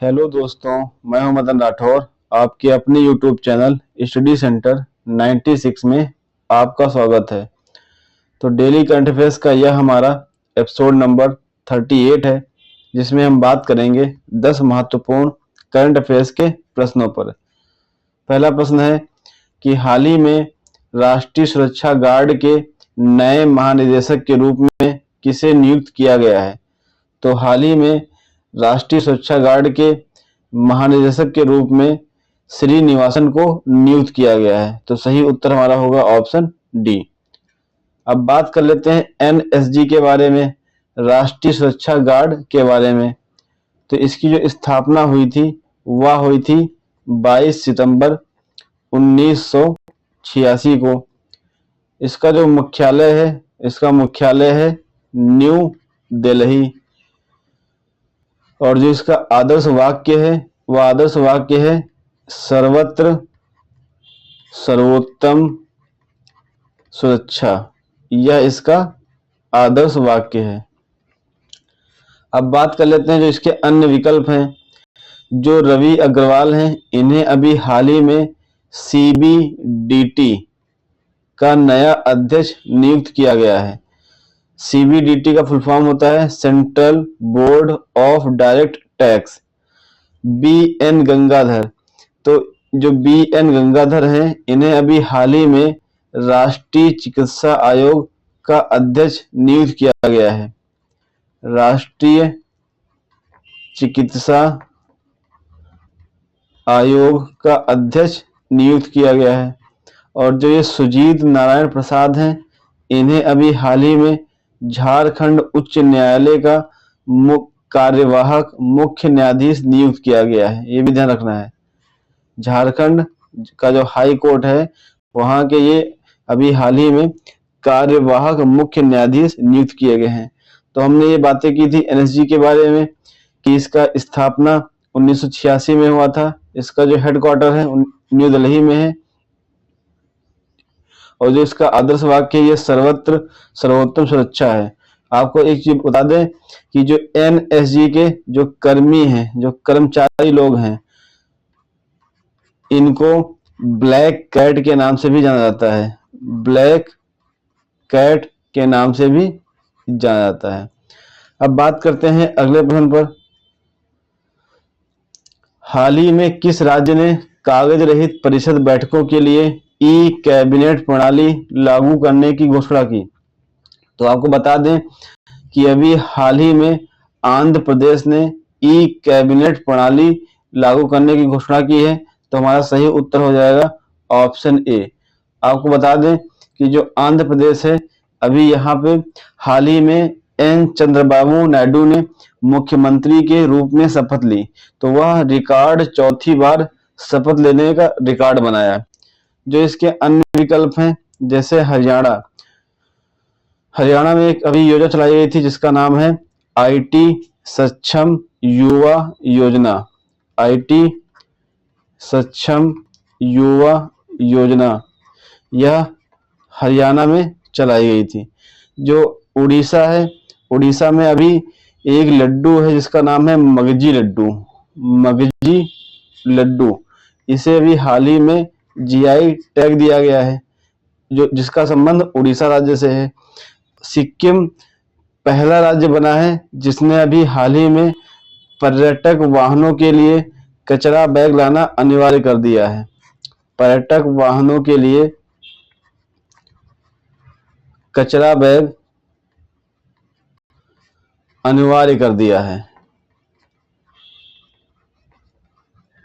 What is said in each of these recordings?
Hello दोस्तों, मैं हूं मदन राठौर। आपके अपने यूट्यूब चैनल स्टडी सेंटर 96 में आपका स्वागत है। तो डेली करंट अफेयर्स का यह हमारा एपिसोड नंबर 38 है, जिसमें हम बात करेंगे 10 महत्वपूर्ण करंट अफेयर्स के प्रश्नों पर। पहला प्रश्न है कि हाल ही में राष्ट्रीय सुरक्षा गार्ड के नए महानिदेशक के रूप में किसे नियुक्त किया गया है? तो हाल ही में राष्ट्रीय सुरक्षा गार्ड के महानिदेशक के रूप में श्रीनिवासन को नियुक्त किया गया है। तो सही उत्तर हमारा होगा ऑप्शन डी। अब बात कर लेते हैं एनएसजी के बारे में, राष्ट्रीय सुरक्षा गार्ड के बारे में। तो इसकी जो स्थापना हुई थी वह हुई थी 22 सितंबर 1986 को। इसका जो मुख्यालय है न्यू दिल्ली। और जो इसका आदर्श वाक्य है वह आदर्श वाक्य है सर्वत्र सर्वोत्तम सुरक्षा। यह इसका आदर्श वाक्य है। अब बात कर लेते हैं जो इसके अन्य विकल्प हैं। जो रवि अग्रवाल हैं, इन्हें अभी हाल ही में सीबीडीटी का नया अध्यक्ष नियुक्त किया गया है। सीबीडीटी का फुल फॉर्म होता है central board of direct tax. B N Gangadhar, तो जो बीएन गंगाधर हैं, इन्हें अभी हाल ही में राष्ट्रीय चिकित्सा आयोग का अध्यक्ष नियुक्त किया गया है। राष्ट्रीय चिकित्सा आयोग का अध्यक्ष नियुक्त किया गया है। और जो ये सुजीत नारायण प्रसाद हैं, इन्हें अभी हाल ही में झारखंड उच्च न्यायालय का कार्यवाहक मुख्य न्यायाधीश नियुक्त किया गया है। ये भी ध्यान रखना है। झारखंड का जो हाई कोर्ट है वहां के ये अभी हाल ही में कार्यवाहक मुख्य न्यायाधीश नियुक्त किए गए हैं। तो हमने ये बातें की थी एनएसजी के बारे में कि इसका स्थापना 1986 में हुआ था। इसका जो हेडक्वार्टर है न्यू दिल्ली में है। और जो इसका आदर्श वाक्य ये सर्वत्र सर्वोत्तम सुरक्षा है। आपको एक चीज बता दें कि जो एनएसजी के जो कर्मी हैं, जो कर्मचारी लोग हैं, इनको ब्लैक कैट के नाम से भी जाना जाता है। ब्लैक कैट के नाम से भी जाना जाता है। अब बात करते हैं अगले प्रश्न पर। हाल ही में किस राज्य ने कागज रहित परिषद बैठकों के लिए ई कैबिनेट प्रणाली लागू करने की घोषणा की? तो आपको बता दें कि अभी हाल ही में आंध्र प्रदेश ने ई कैबिनेट प्रणाली लागू करने की घोषणा की है। तो हमारा सही उत्तर हो जाएगा ऑप्शन ए। आपको बता दें कि जो आंध्र प्रदेश है, अभी यहाँ पे हाल ही में एन चंद्रबाबू नायडू ने मुख्यमंत्री के रूप में शपथ ली। तो वह रिकॉर्ड चौथी बार शपथ लेने का रिकॉर्ड बनाया। जो इसके अन्य विकल्प हैं, जैसे हरियाणा में एक अभी योजना चलाई गई थी जिसका नाम है आईटी सक्षम युवा योजना। आईटी सक्षम युवा योजना यह हरियाणा में चलाई गई थी। जो उड़ीसा है, उड़ीसा में अभी एक लड्डू है जिसका नाम है मगजी लड्डू। मगजी लड्डू, इसे अभी हाल ही में जीआई टैग दिया गया है, जो जिसका संबंध उड़ीसा राज्य से है। सिक्किम पहला राज्य बना है जिसने अभी हाल ही में पर्यटक वाहनों के लिए कचरा बैग लाना अनिवार्य कर दिया है। पर्यटक वाहनों के लिए कचरा बैग अनिवार्य कर दिया है।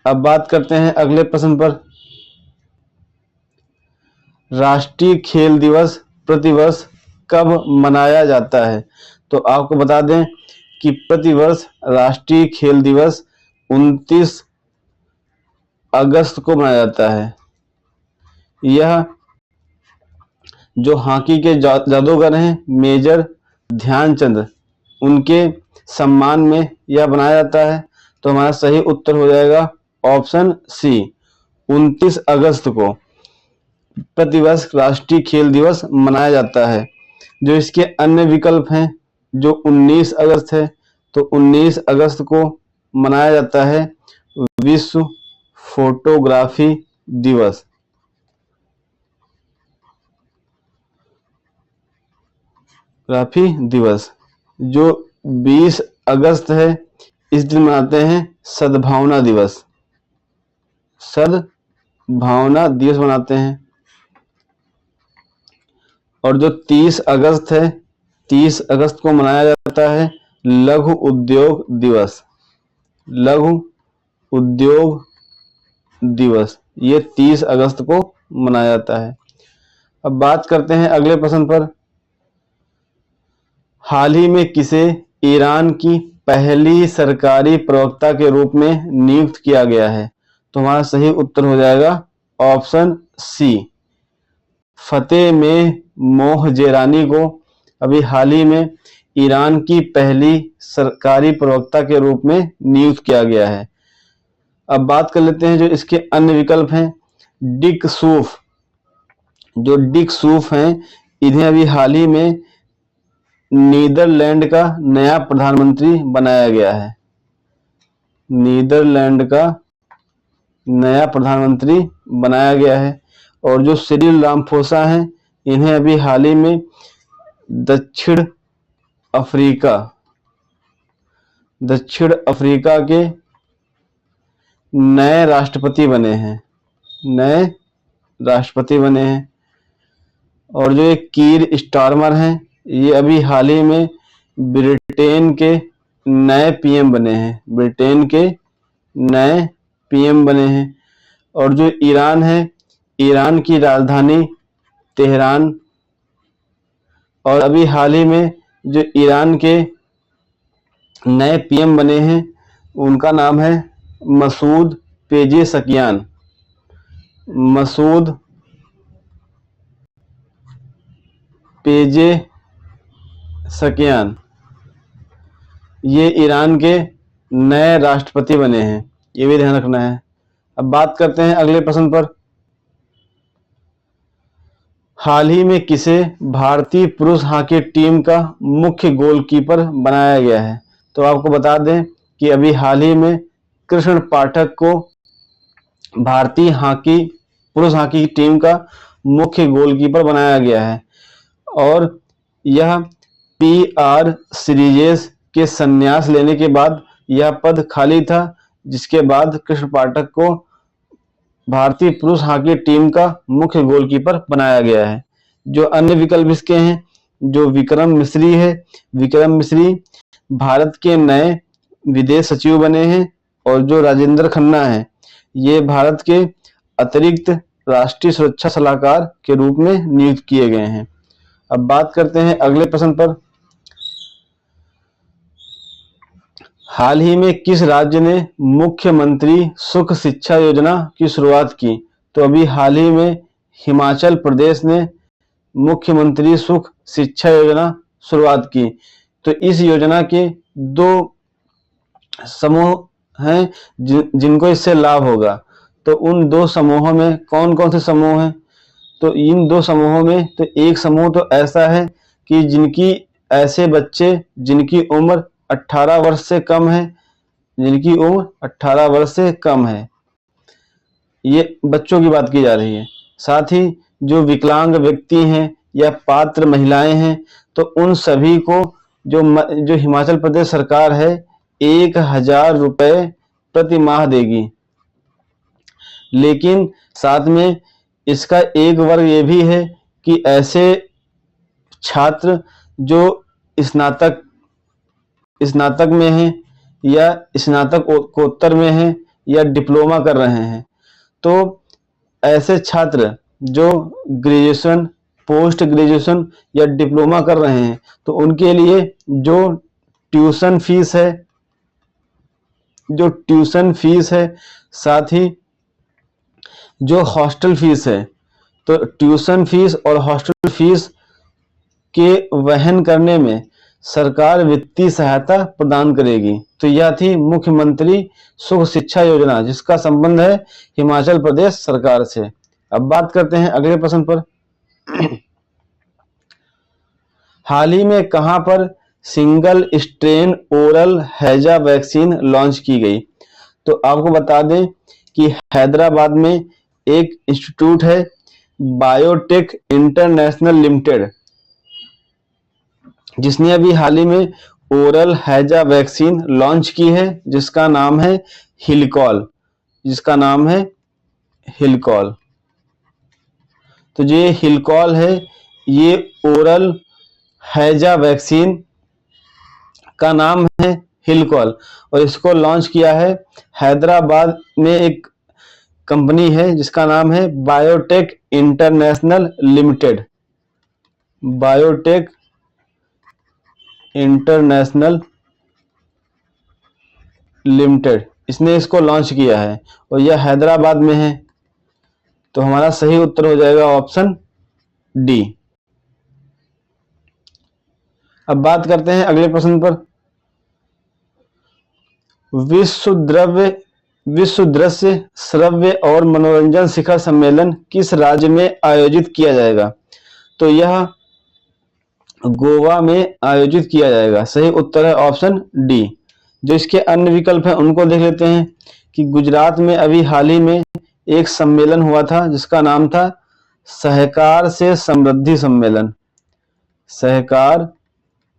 अब बात करते हैं अगले प्रश्न पर। राष्ट्रीय खेल दिवस प्रतिवर्ष कब मनाया जाता है? तो आपको बता दें कि प्रतिवर्ष राष्ट्रीय खेल दिवस 29 अगस्त को मनाया जाता है। यह जो हॉकी के जादूगर हैं मेजर ध्यानचंद, उनके सम्मान में यह बनाया जाता है। तो हमारा सही उत्तर हो जाएगा ऑप्शन सी। 29 अगस्त को प्रतिवर्ष राष्ट्रीय खेल दिवस मनाया जाता है। जो इसके अन्य विकल्प हैं, जो 19 अगस्त है, तो 19 अगस्त को मनाया जाता है विश्व फोटोग्राफी दिवस? ग्राफी दिवस जो 20 अगस्त है, इस दिन मनाते हैं सद्भावना दिवस। सद्भावना दिवस मनाते हैं। और जो 30 अगस्त है, 30 अगस्त को मनाया जाता है लघु उद्योग दिवस। लघु उद्योग दिवस ये 30 अगस्त को मनाया जाता है। अब बात करते हैं अगले प्रश्न पर। हाल ही में किसे ईरान की पहली सरकारी प्रवक्ता के रूप में नियुक्त किया गया है? तो हमारा सही उत्तर हो जाएगा ऑप्शन सी, फतेह में मोहजेरानी को अभी हाल ही में ईरान की पहली सरकारी प्रवक्ता के रूप में नियुक्त किया गया है। अब बात कर लेते हैं जो इसके अन्य विकल्प हैं। डिक सूफ, जो डिक सूफ हैं, इन्हें अभी हाल ही में नीदरलैंड का नया प्रधानमंत्री बनाया गया है। नीदरलैंड का नया प्रधानमंत्री बनाया गया है। और जो सिरिल रामाफोसा हैं, इन्हें अभी हाल ही में दक्षिण अफ्रीका के नए राष्ट्रपति बने हैं। नए राष्ट्रपति बने हैं। और जो एक कीर स्टारमर हैं, ये अभी हाल ही में ब्रिटेन के नए पीएम बने हैं। ब्रिटेन के नए पीएम बने हैं। और जो ईरान है, ईरान की राजधानी तेहरान। और अभी हाल ही में जो ईरान के नए पीएम बने हैं, उनका नाम है मसूद पेजेशकियान। मसूद पेजेशकियान ये ईरान के नए राष्ट्रपति बने हैं, ये भी ध्यान रखना है। अब बात करते हैं अगले प्रश्न पर। हाल ही में किसे भारतीय पुरुष हॉकी टीम का मुख्य गोलकीपर बनाया गया है? तो आपको बता दें कि अभी हाल ही में कृष्ण पाठक को भारतीय पुरुष हॉकी टीम का मुख्य गोलकीपर बनाया गया है। और यह PR सीरीजेस के संन्यास लेने के बाद यह पद खाली था, जिसके बाद कृष्ण पाठक को भारतीय पुरुष हॉकी टीम का मुख्य गोलकीपर बनाया गया है। जो अन्य विकल्प इसके हैं, जो विक्रम मिश्री है, विक्रम मिश्री भारत के नए विदेश सचिव बने हैं। और जो राजेंद्र खन्ना है, ये भारत के अतिरिक्त राष्ट्रीय सुरक्षा सलाहकार के रूप में नियुक्त किए गए हैं। अब बात करते हैं अगले प्रश्न पर। हाल ही में किस राज्य ने मुख्यमंत्री सुख शिक्षा योजना की शुरुआत की? तो अभी हाल ही में हिमाचल प्रदेश ने मुख्यमंत्री सुख शिक्षा योजना शुरुआत की। तो इस योजना के 2 समूह हैं जिनको इससे लाभ होगा। तो उन 2 समूहों में कौन कौन से समूह हैं? तो इन 2 समूहों में तो एक समूह तो ऐसा है कि जिनकी ऐसे बच्चे जिनकी उम्र 18 वर्ष से कम है, जिनकी उम्र 18 वर्ष से कम है, ये बच्चों की बात की जा रही है। साथ ही जो विकलांग व्यक्ति हैं या पात्र महिलाएं हैं, तो उन सभी को जो हिमाचल प्रदेश सरकार है 1000 रुपए प्रति माह देगी। लेकिन साथ में इसका एक वर्ग ये भी है कि ऐसे छात्र जो स्नातक में हैं या स्नातकोत्तर में हैं या डिप्लोमा कर रहे हैं, तो ऐसे छात्र जो ग्रेजुएशन, पोस्ट ग्रेजुएशन या डिप्लोमा कर रहे हैं, तो उनके लिए जो ट्यूशन फीस है, साथ ही जो हॉस्टल फीस है, तो ट्यूशन फीस और हॉस्टल फीस के वहन करने में सरकार वित्तीय सहायता प्रदान करेगी। तो यह थी मुख्यमंत्री सुख शिक्षा योजना, जिसका संबंध है हिमाचल प्रदेश सरकार से। अब बात करते हैं अगले प्रश्न पर। हाल ही में कहां पर सिंगल स्ट्रेन ओरल हैजा वैक्सीन लॉन्च की गई। तो आपको बता दें कि हैदराबाद में एक इंस्टीट्यूट है बायोटेक इंटरनेशनल लिमिटेड, जिसने अभी हाल ही में ओरल हैजा वैक्सीन लॉन्च की है जिसका नाम है हिलकॉल, जिसका नाम है हिलकॉल। तो ये हिलकॉल है, ये ओरल हैजा वैक्सीन का नाम है हिलकॉल और इसको लॉन्च किया है हैदराबाद में एक कंपनी है जिसका नाम है biotech international limited, biotech international limited, इसने इसको लॉन्च किया है और यह हैदराबाद में है। तो हमारा सही उत्तर हो जाएगा ऑप्शन डी। अब बात करते हैं अगले प्रश्न पर। विश्व दृश्य श्रव्य और मनोरंजन शिखर सम्मेलन किस राज्य में आयोजित किया जाएगा? तो यह गोवा में आयोजित किया जाएगा। सही उत्तर है ऑप्शन डी। जो इसके अन्य विकल्प हैं उनको देख लेते हैं कि गुजरात में अभी हाल ही में एक सम्मेलन हुआ था जिसका नाम था सहकार से समृद्धि सम्मेलन, सहकार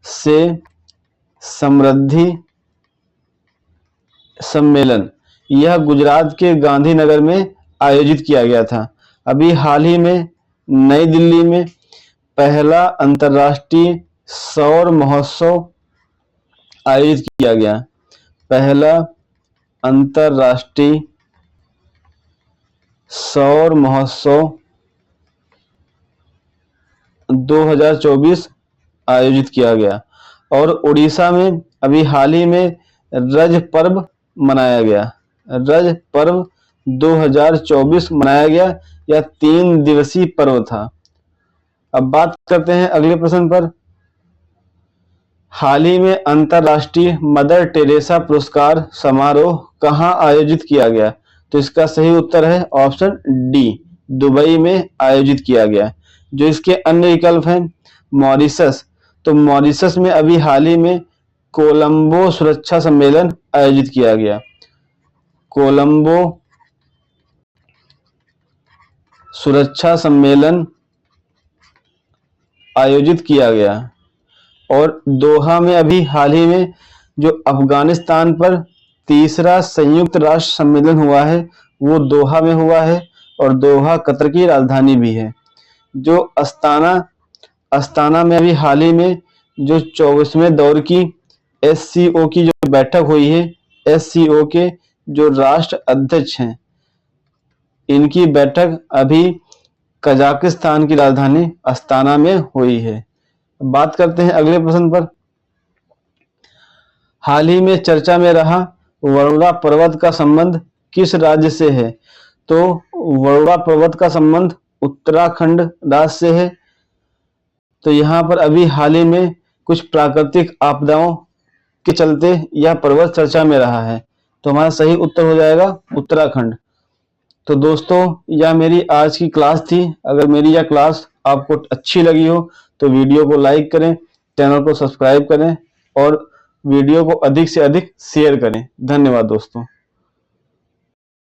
से समृद्धि सम्मेलन। यह गुजरात के गांधीनगर में आयोजित किया गया था। अभी हाल ही में नई दिल्ली में पहला अंतर्राष्ट्रीय सौर महोत्सव आयोजित किया गया, पहला अंतर्राष्ट्रीय सौर महोत्सव 2024 आयोजित किया गया। और उड़ीसा में अभी हाल ही में रज पर्व मनाया गया, रज पर्व 2024 मनाया गया। यह 3 दिवसीय पर्व था। अब बात करते हैं अगले प्रश्न पर। हाल ही में अंतर्राष्ट्रीय मदर टेरेसा पुरस्कार समारोह कहां आयोजित किया गया? तो इसका सही उत्तर है ऑप्शन डी, दुबई में आयोजित किया गया। जो इसके अन्य विकल्प हैं मॉरिशस, तो मॉरिशस में अभी हाल ही में कोलंबो सुरक्षा सम्मेलन आयोजित किया गया, कोलंबो सुरक्षा सम्मेलन आयोजित किया गया। और दोहा में अभी हाल ही में जो अफगानिस्तान पर तीसरा संयुक्त राष्ट्र सम्मेलन हुआ है वो दोहा में हुआ है और दोहा कतर की राजधानी भी है। जो अस्ताना में अभी हाल ही में जो 24वें दौर की SCO की जो बैठक हुई है, SCO के जो राष्ट्र अध्यक्ष हैं इनकी बैठक अभी कजाकिस्तान की राजधानी अस्ताना में हुई है। बात करते हैं अगले प्रश्न पर। हाल ही में चर्चा में रहा वरुणा पर्वत का संबंध किस राज्य से है? तो वरुणा पर्वत का संबंध उत्तराखंड राज्य से है। तो यहाँ पर अभी हाल ही में कुछ प्राकृतिक आपदाओं के चलते यह पर्वत चर्चा में रहा है। तो हमारा सही उत्तर हो जाएगा उत्तराखंड। तो दोस्तों यह मेरी आज की क्लास थी। अगर मेरी यह क्लास आपको अच्छी लगी हो तो वीडियो को लाइक करें, चैनल को सब्सक्राइब करें और वीडियो को अधिक से अधिक शेयर करें। धन्यवाद दोस्तों।